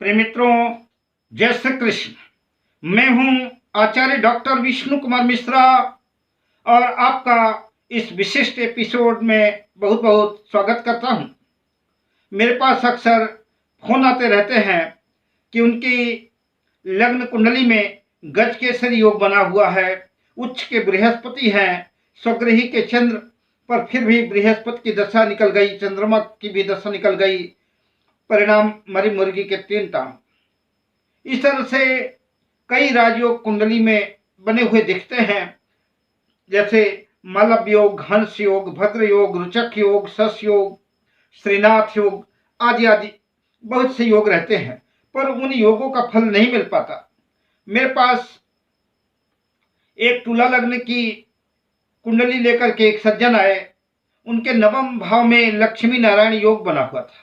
प्रिय मित्रों, जय श्री कृष्ण। मैं हूं आचार्य डॉक्टर विष्णु कुमार मिश्रा और आपका इस विशिष्ट एपिसोड में बहुत बहुत स्वागत करता हूं। मेरे पास अक्सर फोन आते रहते हैं कि उनकी लग्न कुंडली में गज केसरी योग बना हुआ है, उच्च के बृहस्पति हैं, स्वगृही के चंद्र, पर फिर भी बृहस्पति की दशा निकल गई, चंद्रमा की भी दशा निकल गई, परिणाम मरी मुर्गी के 3 टांग। इस तरह से कई राजयोग कुंडली में बने हुए दिखते हैं, जैसे मालव योग, हंस योग, भद्र योग, रुचक योग, सस योग, श्रीनाथ योग आदि आदि बहुत से योग रहते हैं, पर उन योगों का फल नहीं मिल पाता। मेरे पास एक तुला लग्न की कुंडली लेकर के एक सज्जन आए, उनके नवम भाव में लक्ष्मी नारायण योग बना हुआ था।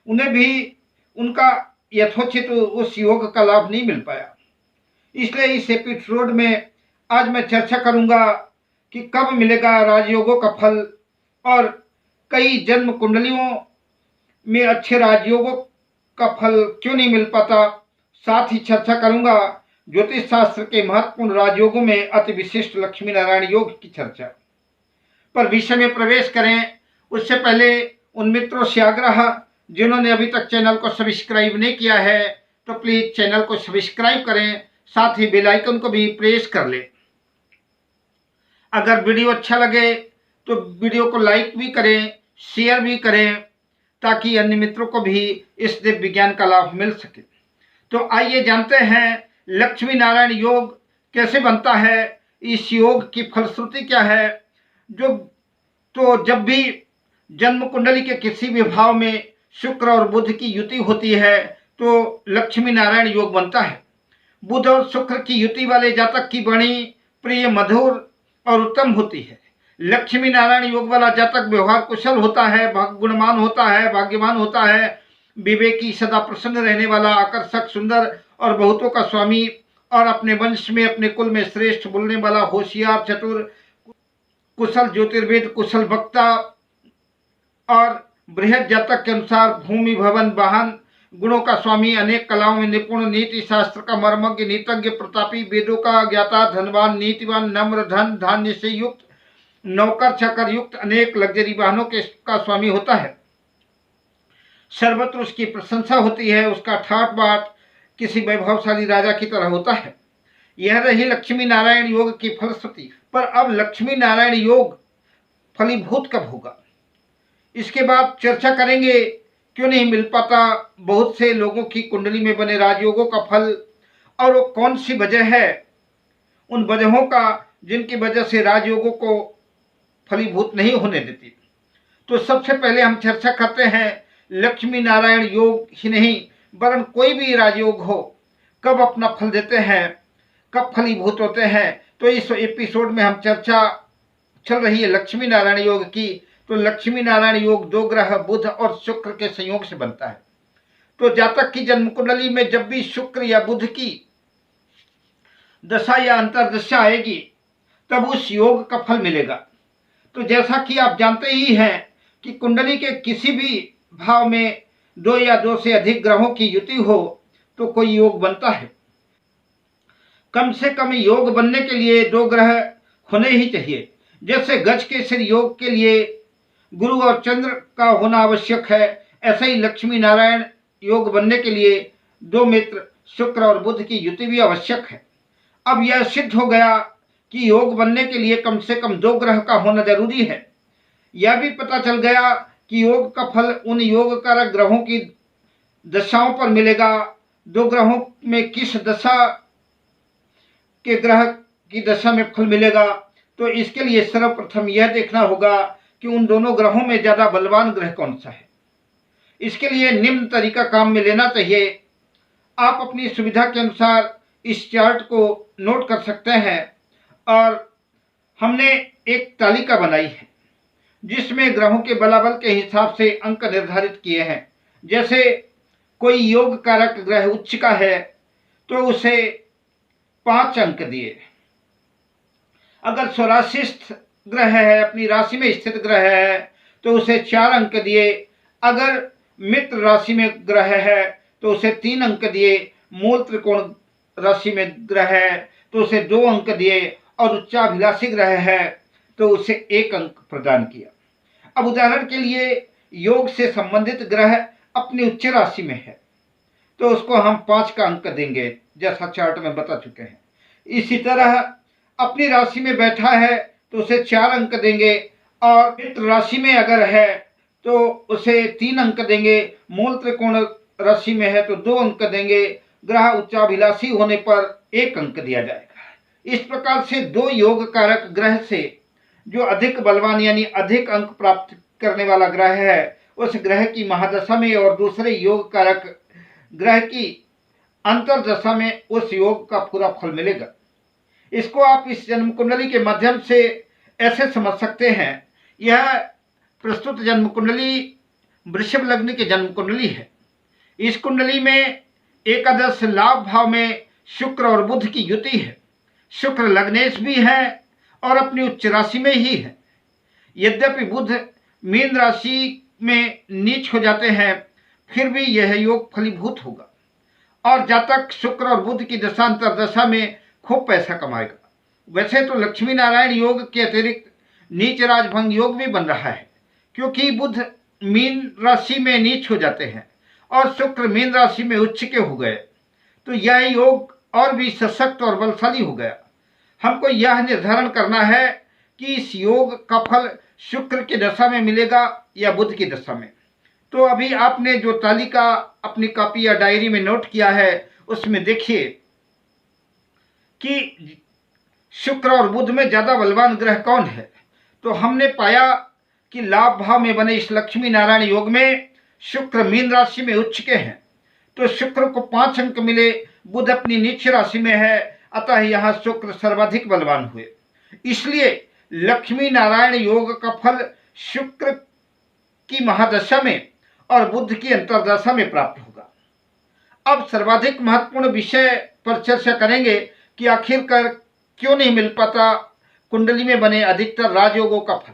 उन्हें भी उनका यथोचित उस योग का लाभ नहीं मिल पाया। इसलिए इस एपिसोड में आज मैं चर्चा करूंगा कि कब मिलेगा राजयोगों का फल और कई जन्म कुंडलियों में अच्छे राजयोगों का फल क्यों नहीं मिल पाता। साथ ही चर्चा करूंगा ज्योतिष शास्त्र के महत्वपूर्ण राजयोगों में अति विशिष्ट लक्ष्मी नारायण योग की चर्चा। पर विषय में प्रवेश करें उससे पहले उन मित्रों से आग्रह जिन्होंने अभी तक चैनल को सब्सक्राइब नहीं किया है तो प्लीज चैनल को सब्सक्राइब करें, साथ ही बेल आइकन को भी प्रेस कर लें। अगर वीडियो अच्छा लगे तो वीडियो को लाइक भी करें, शेयर भी करें, ताकि अन्य मित्रों को भी इस दिव्य विज्ञान का लाभ मिल सके। तो आइए जानते हैं लक्ष्मी नारायण योग कैसे बनता है, इस योग की फलश्रुति क्या है। जब भी जन्म कुंडली के किसी भी भाव में शुक्र और बुध की युति होती है तो लक्ष्मी नारायण योग बनता है। बुध और शुक्र की युति वाले जातक की वाणी प्रिय, मधुर और उत्तम होती है। लक्ष्मी नारायण योग वाला जातक व्यवहार कुशल होता है, गुणवान होता है, भाग्यवान होता है, विवेकी, सदा प्रसन्न रहने वाला, आकर्षक, सुंदर और बहुतों का स्वामी और अपने वंश में, अपने कुल में श्रेष्ठ बोलने वाला, होशियार, चतुर, कुशल ज्योतिर्वेद, कुशल वक्ता और बृहद जातक के अनुसार भूमि, भवन, वाहन गुणों का स्वामी, अनेक कलाओं में निपुण, नीति शास्त्र का मर्मज्ञ, नीतज्ञ, प्रतापी, वेदों का ज्ञाता, धनवान, नीतिवान, नम्र, धन धान्य से युक्त, नौकर चाकर युक्त, अनेक लग्जरी वाहनों के का स्वामी होता है। सर्वत्र उसकी प्रशंसा होती है, उसका ठाट बाट किसी वैभवशाली राजा की तरह होता है। यह रही लक्ष्मी नारायण योग की फलश्रुति। पर अब लक्ष्मी नारायण योग फलीभूत कब होगा, इसके बाद चर्चा करेंगे। क्यों नहीं मिल पाता बहुत से लोगों की कुंडली में बने राजयोगों का फल और वो कौन सी वजह है, उन वजहों का जिनकी वजह से राजयोगों को फलीभूत नहीं होने देती। तो सबसे पहले हम चर्चा करते हैं लक्ष्मी नारायण योग ही नहीं वरन कोई भी राजयोग हो कब अपना फल देते हैं, कब फलीभूत होते हैं। तो इस एपिसोड में हम चर्चा चल रही है लक्ष्मी नारायण योग की। तो लक्ष्मी नारायण योग 2 ग्रह बुध और शुक्र के संयोग से बनता है। तो जातक की जन्म कुंडली में जब भी शुक्र या बुध की दशा या अंतर्दशा आएगी तब उस योग का फल मिलेगा। तो जैसा कि आप जानते ही हैं कि कुंडली के किसी भी भाव में 2 या 2 से अधिक ग्रहों की युति हो तो कोई योग बनता है। कम से कम योग बनने के लिए 2 ग्रह होने ही चाहिए। जैसे गज केसरी योग के लिए गुरु और चंद्र का होना आवश्यक है, ऐसा ही लक्ष्मी नारायण योग बनने के लिए 2 मित्र शुक्र और बुध की युति भी आवश्यक है। अब यह सिद्ध हो गया कि योग बनने के लिए कम से कम 2 ग्रह का होना जरूरी है। यह भी पता चल गया कि योग का फल उन योग कारक ग्रहों की दशाओं पर मिलेगा। 2 ग्रहों में किस दशा के ग्रह की दशा में फल मिलेगा, तो इसके लिए सर्वप्रथम यह देखना होगा कि उन दोनों ग्रहों में ज्यादा बलवान ग्रह कौन सा है। इसके लिए निम्न तरीका काम में लेना चाहिए। आप अपनी सुविधा के अनुसार इस चार्ट को नोट कर सकते हैं और हमने एक तालिका बनाई है जिसमें ग्रहों के बलाबल के हिसाब से अंक निर्धारित किए हैं। जैसे कोई योग कारक ग्रह उच्च का है तो उसे 5 अंक दिए। अगर स्वराशिस्थ ग्रह है, अपनी राशि में स्थित ग्रह है, तो उसे 4 अंक दिए। अगर मित्र राशि में ग्रह है तो उसे 3 अंक दिए। मूल त्रिकोण राशि में ग्रह है तो उसे 2 अंक दिए, और उच्चाभिलाषी ग्रह है तो उसे 1 अंक प्रदान किया। अब उदाहरण के लिए योग से संबंधित ग्रह अपनी उच्च राशि में है तो उसको हम 5 का अंक देंगे, जैसा चार्ट में बता चुके हैं। इसी तरह अपनी राशि में बैठा है तो उसे 4 अंक देंगे, और मित्र राशि में अगर है तो उसे 3 अंक देंगे। मूल त्रिकोण राशि में है तो 2 अंक देंगे। ग्रह उच्चाभिलाषी होने पर 1 अंक दिया जाएगा। इस प्रकार से 2 योग कारक ग्रह से जो अधिक बलवान यानी अधिक अंक प्राप्त करने वाला ग्रह है उस ग्रह की महादशा में और दूसरे योग कारक ग्रह की अंतरदशा में उस योग का पूरा फल मिलेगा। इसको आप इस जन्म कुंडली के माध्यम से ऐसे समझ सकते हैं। यह प्रस्तुत जन्म कुंडली वृषभ लग्न की जन्म कुंडली है। इस कुंडली में एकादश लाभ भाव में शुक्र और बुध की युति है। शुक्र लग्नेश भी है और अपनी उच्च राशि में ही है। यद्यपि बुध मीन राशि में नीच हो जाते हैं फिर भी यह योग फलीभूत होगा, और जातक शुक्र और बुध की दशांतर दशा में खूब पैसा कमाएगा। वैसे तो लक्ष्मी नारायण योग के अतिरिक्त नीच राजभंग योग भी बन रहा है, क्योंकि बुध मीन राशि में नीच हो जाते हैं और शुक्र मीन राशि में उच्च के हो गए, तो यह योग और भी सशक्त और बलशाली हो गया। हमको यह निर्धारण करना है कि इस योग का फल शुक्र की दशा में मिलेगा या बुध की दशा में। तो अभी आपने जो तालिका अपनी कॉपी या डायरी में नोट किया है उसमें देखिए कि शुक्र और बुध में ज्यादा बलवान ग्रह कौन है। तो हमने पाया कि लाभ भाव में बने इस लक्ष्मी नारायण योग में शुक्र मीन राशि में उच्च के हैं, तो शुक्र को 5 अंक मिले। बुध अपनी नीच राशि में है, अतः यहाँ शुक्र सर्वाधिक बलवान हुए। इसलिए लक्ष्मी नारायण योग का फल शुक्र की महादशा में और बुध की अंतरदशा में प्राप्त होगा। अब सर्वाधिक महत्वपूर्ण विषय पर चर्चा करेंगे कि आखिरकार क्यों नहीं मिल पाता कुंडली में बने अधिकतर राजयोगों का फल।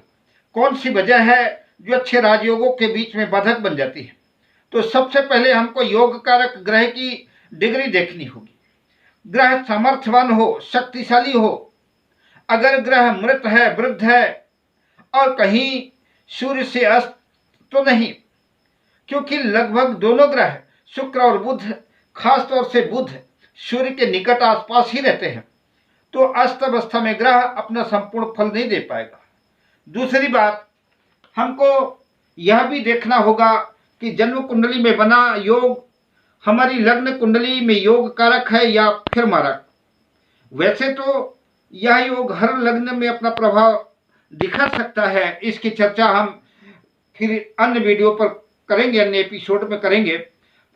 कौन सी वजह है जो अच्छे राजयोगों के बीच में बाधक बन जाती है। तो सबसे पहले हमको योग कारक ग्रह की डिग्री देखनी होगी। ग्रह सामर्थ्यवान हो, शक्तिशाली हो। अगर ग्रह मृत है, वृद्ध है और कहीं सूर्य से अस्त तो नहीं, क्योंकि लगभग दोनों ग्रह शुक्र और बुध, खास तौर से बुध सूर्य के निकट आसपास ही रहते हैं, तो अस्त अवस्था में ग्रह अपना संपूर्ण फल नहीं दे पाएगा। दूसरी बात, हमको यह भी देखना होगा कि जन्म कुंडली में बना योग हमारी लग्न कुंडली में योग कारक है या फिर मारक। वैसे तो यह योग हर लग्न में अपना प्रभाव दिखा सकता है, इसकी चर्चा हम फिर अन्य वीडियो पर करेंगे, अन्य एपिसोड में करेंगे।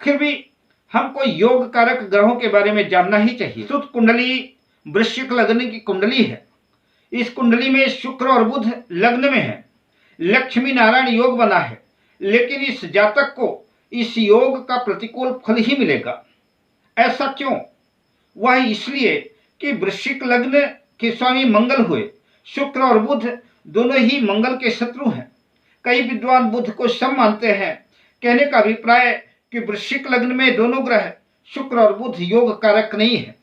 फिर भी हमको योग कारक ग्रहों के बारे में जानना ही चाहिए। सुत कुंडली वृश्चिक लग्न की कुंडली है। इस कुंडली में शुक्र और बुध लग्न में है, लक्ष्मी नारायण योग बना है, लेकिन इस जातक को इस योग का प्रतिकूल फल ही मिलेगा। ऐसा क्यों? वह इसलिए कि वृश्चिक लग्न के स्वामी मंगल हुए। शुक्र और बुध दोनों ही मंगल के शत्रु हैं। कई विद्वान बुध को सम मानते हैं। कहने का अभिप्राय कि वृश्चिक लग्न में दोनों ग्रह शुक्र और बुध योग कारक नहीं है।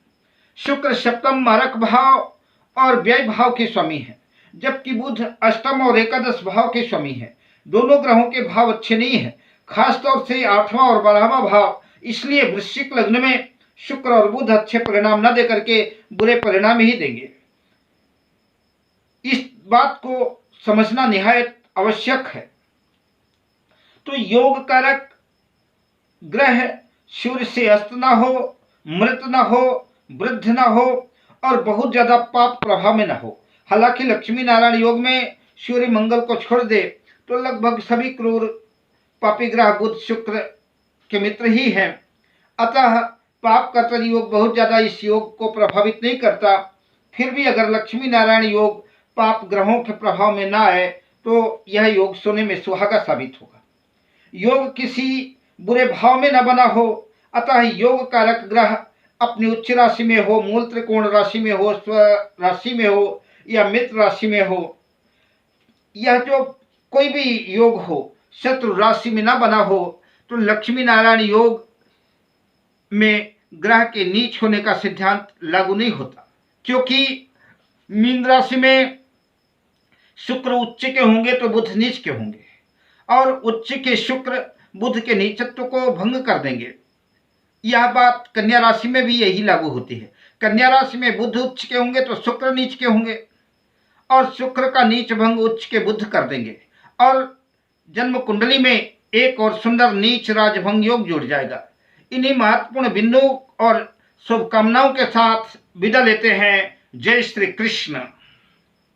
शुक्र सप्तम मारक भाव और व्यय भाव के स्वामी है, जबकि बुध अष्टम और एकादश भाव के स्वामी है। दोनों ग्रहों के भाव अच्छे नहीं है, खासतौर से 8वां और 12वां भाव। इसलिए वृश्चिक लग्न में शुक्र और बुध अच्छे परिणाम न देकर के बुरे परिणाम ही देंगे। इस बात को समझना निहायत आवश्यक है। तो योग कारक ग्रह सूर्य से अस्त ना हो, मृत ना हो, वृद्ध ना हो और बहुत ज्यादा पाप प्रभाव में ना हो। हालांकि लक्ष्मी नारायण योग में सूर्य मंगल को छोड़ दे तो लगभग सभी क्रूर पापी ग्रह बुध शुक्र के मित्र ही हैं। अतः पाप कर्तन योग बहुत ज्यादा इस योग को प्रभावित नहीं करता। फिर भी अगर लक्ष्मी नारायण योग पाप ग्रहों के प्रभाव में ना आए तो यह योग सोने में सुहागा साबित होगा। योग किसी बुरे भाव में न बना हो, अतः योग कारक ग्रह अपनी उच्च राशि में हो, मूल त्रिकोण राशि में हो, स्व राशि में हो या मित्र राशि में हो, यह जो कोई भी योग हो शत्रु राशि में न बना हो, तो लक्ष्मी नारायण योग में ग्रह के नीच होने का सिद्धांत लागू नहीं होता, क्योंकि मीन राशि में शुक्र उच्च के होंगे तो बुध नीच के होंगे, और उच्च के शुक्र बुध के नीचत्व को भंग कर देंगे। यह बात कन्या राशि में भी यही लागू होती है। कन्या राशि में बुध उच्च के होंगे तो शुक्र नीच के होंगे, और शुक्र का नीच भंग उच्च के बुध कर देंगे, और जन्म कुंडली में एक और सुंदर नीच राजभंग योग जुड़ जाएगा। इन्हीं महत्वपूर्ण बिंदु और शुभकामनाओं के साथ विदा लेते हैं। जय श्री कृष्ण।